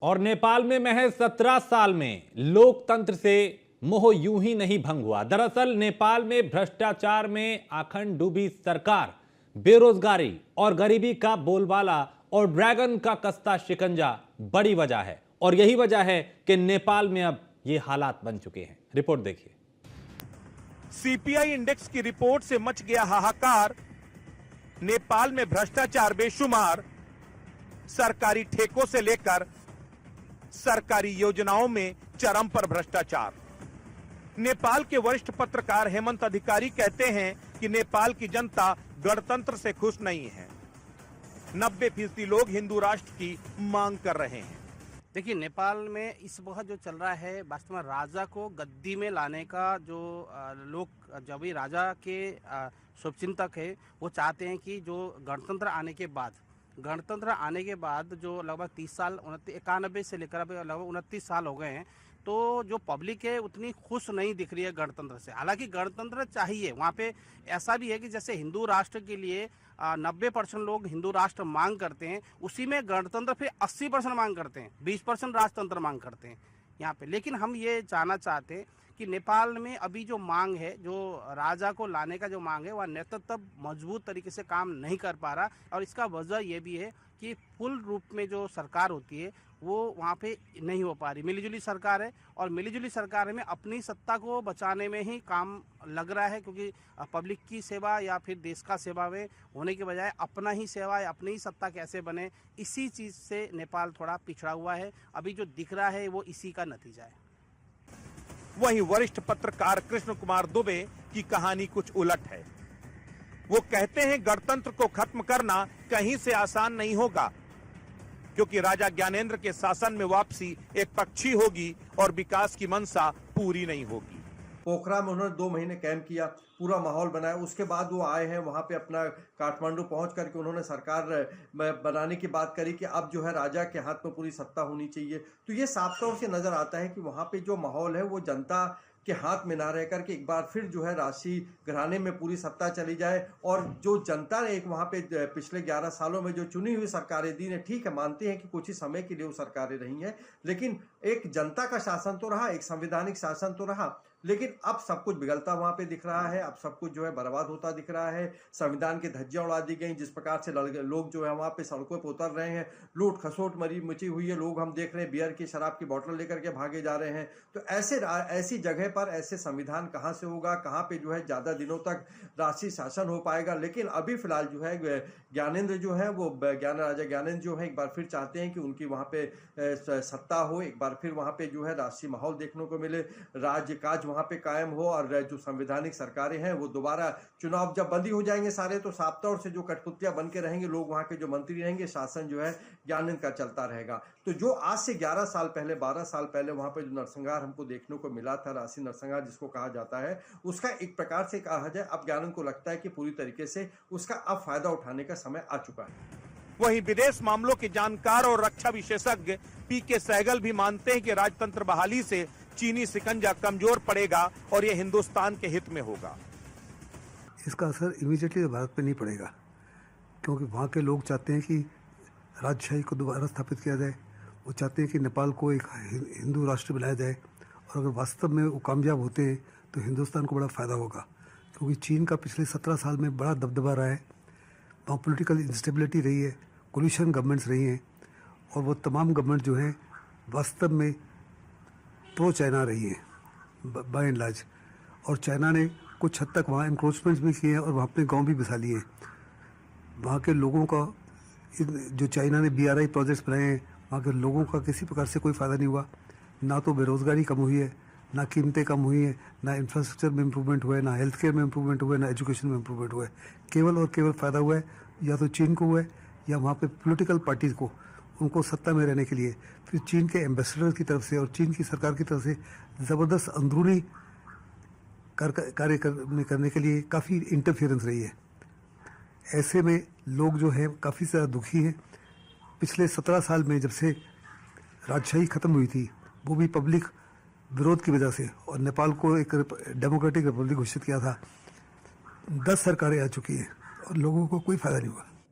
और नेपाल में महज 17 साल में लोकतंत्र से मोह यूं ही नहीं भंग हुआ। दरअसल नेपाल में भ्रष्टाचार में आखंड डूबी सरकार, बेरोजगारी और गरीबी का बोलबाला और ड्रैगन का कस्ता शिकंजा बड़ी वजह है। और यही वजह है कि नेपाल में अब ये हालात बन चुके हैं। रिपोर्ट देखिए। सीपीआई इंडेक्स की रिपोर्ट से मच गया हाहाकार। नेपाल में भ्रष्टाचार बेशुमार, सरकारी ठेकों से लेकर सरकारी योजनाओं में चरम पर भ्रष्टाचार। नेपाल के वरिष्ठ पत्रकार हेमंत अधिकारी कहते हैं कि नेपाल की जनता गणतंत्र से खुश नहीं है। 90% लोग हिंदू राष्ट्र की मांग कर रहे हैं। देखिए, नेपाल में इस वक्त जो चल रहा है, वास्तव में राजा को गद्दी में लाने का जो लोग, जब भी राजा के शुभचिंतक है, वो चाहते हैं कि जो गणतंत्र आने के बाद जो लगभग 30 साल 91 से लेकर अब लगभग 29 साल हो गए हैं, तो जो पब्लिक है उतनी खुश नहीं दिख रही है गणतंत्र से। हालांकि गणतंत्र चाहिए, वहाँ पे ऐसा भी है कि जैसे हिंदू राष्ट्र के लिए 90% लोग हिंदू राष्ट्र मांग करते हैं, उसी में गणतंत्र फिर 80% मांग करते हैं, 20% राजतंत्र मांग करते हैं यहाँ पे। लेकिन हम ये जानना चाहते हैं कि नेपाल में अभी जो मांग है, जो राजा को लाने का जो मांग है, वह नेतृत्व मजबूत तरीके से काम नहीं कर पा रहा। और इसका वजह ये भी है कि फुल रूप में जो सरकार होती है वो वहाँ पे नहीं हो पा रही। मिलीजुली सरकार है, और मिलीजुली सरकार में अपनी सत्ता को बचाने में ही काम लग रहा है, क्योंकि पब्लिक की सेवा या फिर देश का सेवा में होने के बजाय अपना ही सेवा या अपनी ही सत्ता कैसे बने, इसी चीज़ से नेपाल थोड़ा पिछड़ा हुआ है। अभी जो दिख रहा है वो इसी का नतीजा है। वहीं वरिष्ठ पत्रकार कृष्ण कुमार दुबे की कहानी कुछ उलट है। वो कहते हैं गणतंत्र को खत्म करना कहीं से आसान नहीं होगा, क्योंकि राजा ज्ञानेंद्र के शासन में वापसी एक पक्षी होगी और विकास की मंशा पूरी नहीं होगी। पोखरा में उन्होंने 2 महीने कैंप किया, पूरा माहौल बनाया। उसके बाद वो आए हैं वहाँ पे, अपना काठमांडू पहुँच करके उन्होंने सरकार बनाने की बात करी कि अब जो है राजा के हाथ में पूरी सत्ता होनी चाहिए। तो ये साफ तौर से नज़र आता है कि वहाँ पे जो माहौल है वो जनता के हाथ में ना रह करके एक बार फिर जो है राशि घराने में पूरी सत्ता चली जाए। और जो जनता ने एक वहाँ पे पिछले 11 सालों में जो चुनी हुई सरकारें दी हैं, ठीक है, मानते हैं कि कुछ ही समय के लिए वो सरकारें रही हैं, लेकिन एक जनता का शासन तो रहा, एक संवैधानिक शासन तो रहा। लेकिन अब सब कुछ बिगड़ता वहाँ पे दिख रहा है, अब सब कुछ जो है बर्बाद होता दिख रहा है। संविधान की धज्जियां उड़ा दी गई, जिस प्रकार से लोग जो है वहाँ पे सड़कों पर उतर रहे हैं, लूट खसोट मची हुई है। लोग हम देख रहे हैं बियर की, शराब की बोतल लेकर के भागे जा रहे हैं। तो ऐसी जगह पर ऐसे संविधान कहाँ से होगा, कहाँ पे जो है ज़्यादा दिनों तक राष्ट्रीय शासन हो पाएगा। लेकिन अभी फिलहाल जो है ज्ञानेंद्र जो है वो राजा ज्ञानेंद्र जो है एक बार फिर चाहते हैं कि उनकी वहाँ पे सत्ता हो, एक बार फिर वहाँ पे जो है राष्ट्रीय माहौल देखने को मिले, राज्य काज वहाँ पे कायम हो। और जो संवैधानिक सरकारें हैं वो दोबारा चुनाव जब बंदी हो जाएंगे सारे, तो साफ तौर से जो कठपुतलियां बन के रहेंगे लोग, वहाँ के जो मंत्री रहेंगे, शासन जो है ज्ञानेंद्र का चलता रहेगा। तो जो आज से 11 साल पहले 12 साल पहले वहाँ पे जो नरसंहार हमको देखने को मिला था, राशि नरसंहार जिसको कहा जाता है, उसका एक प्रकार से कहा जाए अब ज्ञानेंद्र को लगता है कि पूरी तरीके से उसका अब फायदा उठाने का समय आ चुका है। वहीं विदेश मामलों के जानकार और रक्षा विशेषज्ञ पीके सहगल भी मानते हैं कि राजतंत्र बहाली से चीनी शिकंजा कमजोर पड़ेगा और यह हिंदुस्तान के हित में होगा। इसका असर इमीडिएटली भारत पे नहीं पड़ेगा, क्योंकि वहाँ के लोग चाहते हैं कि राजशाही को दोबारा स्थापित किया जाए। वो चाहते हैं कि नेपाल को एक हिंदू राष्ट्र बनाया जाए। और अगर वास्तव में वो कामयाब होते हैं तो हिंदुस्तान को बड़ा फ़ायदा होगा, क्योंकि चीन का पिछले 17 साल में बड़ा दबदबा रहा है। वहाँ पॉलिटिकल इंस्टेबिलिटी रही है, कोलिशन गवर्नमेंट्स रही हैं, और वो तमाम गवर्नमेंट जो हैं वास्तव में प्रो चाइना रही है बाय एंड लार्ज। और चाइना ने कुछ हद तक वहाँ इंक्रोचमेंट्स भी किए हैं और वहाँ अपने गांव भी बसा लिए हैं। वहाँ के लोगों का, जो चाइना ने BRI प्रोजेक्ट्स बनाए हैं, वहाँ के लोगों का किसी प्रकार से कोई फ़ायदा नहीं हुआ। ना तो बेरोज़गारी कम हुई है, ना कीमतें कम हुई हैं, ना इंफ्रास्ट्रक्चर में इम्प्रूवमेंट हुआ है, ना हेल्थ केयर में इम्प्रूवमेंट हुआ है, ना एजुकेशन में इम्प्रूवमेंट हुआ है। केवल और केवल फ़ायदा हुआ है या तो चीन को हुआ है, या वहाँ पे पॉलिटिकल पार्टीज़ को, उनको सत्ता में रहने के लिए फिर चीन के एम्बेसडर की तरफ से और चीन की सरकार की तरफ से ज़बरदस्त अंदरूनी कार्य करने के लिए काफ़ी इंटरफेरेंस रही है। ऐसे में लोग जो है काफ़ी ज़्यादा दुखी हैं। पिछले 17 साल में जब से राजशाही ख़त्म हुई थी, वो भी पब्लिक विरोध की वजह से, और नेपाल को एक डेमोक्रेटिक रिपब्लिक घोषित किया था। 10 सरकारें आ चुकी हैं और लोगों को कोई फ़ायदा नहीं हुआ।